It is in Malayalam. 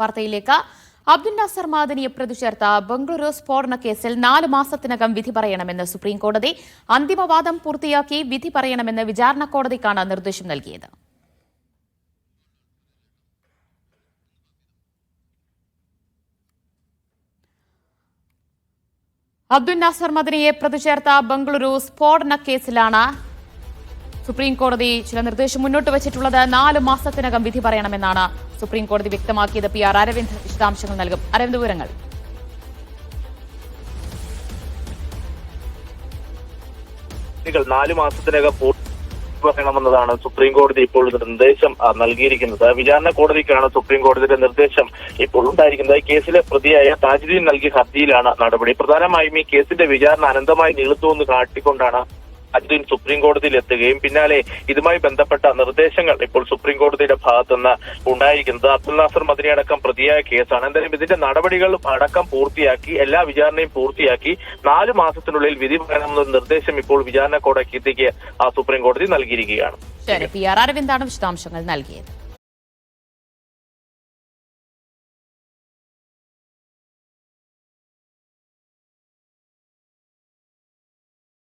വാർത്തയിലേക്ക്. അബ്ദുൽ നാസർ മാദനിയെ പ്രതി ചേർത്ത ബംഗളൂരു സ്ഫോടന കേസിൽ 4 മാസത്തിനകം വിധി പറയണമെന്ന് സുപ്രീംകോടതി. അന്തിമവാദം പൂർത്തിയാക്കി വിധി പറയണമെന്ന് വിചാരണ കോടതിക്കാണ് നിർദ്ദേശം നൽകിയത്. അബ്ദുൽ നാസർ മദനിയെ പ്രതി ചേർത്ത ബംഗളൂരു സ്ഫോടന കേസിലാണ് സുപ്രീംകോടതി ചില നിർദ്ദേശം മുന്നോട്ട് വച്ചിട്ടുള്ളത്. 4 മാസത്തിനകം വിധി പറയണമെന്നാണ് സുപ്രീംകോടതി വ്യക്തമാക്കിയത്. PR അരവിന്ദ് വിശദാംശങ്ങൾ നൽകും. അരവിന്ദ്, വിവരങ്ങൾ. 4 മാസത്തിനകം പറയണമെന്നതാണ് സുപ്രീംകോടതി ഇപ്പോൾ നിർദ്ദേശം നൽകിയിരിക്കുന്നത്. വിചാരണ കോടതിക്കാണ് സുപ്രീംകോടതിയുടെ നിർദ്ദേശം ഇപ്പോൾ ഉണ്ടായിരിക്കുന്നത്. ഈ കേസിലെ പ്രതിയായ താജുദ്ദീൻ നൽകിയ ഹർജിയിലാണ് നടപടി. പ്രധാനമായും ഈ കേസിന്റെ വിചാരണ അനന്തമായി നീളുത്തുവെന്ന് കാട്ടിക്കൊണ്ടാണ് താജുദ്ദീൻ സുപ്രീംകോടതിയിൽ എത്തുകയും പിന്നാലെ ഇതുമായി ബന്ധപ്പെട്ട നിർദ്ദേശങ്ങൾ ഇപ്പോൾ സുപ്രീംകോടതിയുടെ ഭാഗത്തുനിന്ന് ഉണ്ടായിരിക്കുന്നത്. അബ്ദുൽ നാസർ മദനി അടക്കം പ്രതിയായ കേസാണ്. എന്തായാലും ഇതിന്റെ നടപടികളും അടക്കം പൂർത്തിയാക്കി എല്ലാ വിചാരണയും പൂർത്തിയാക്കി 4 മാസത്തിനുള്ളിൽ വിധി പറയണമെന്ന നിർദ്ദേശം ഇപ്പോൾ വിചാരണ കോടതിക്ക് സുപ്രീംകോടതി നൽകിയിരിക്കുകയാണ്. PR അരവിന്ദാണ് വിശദാംശങ്ങൾ നൽകിയത്.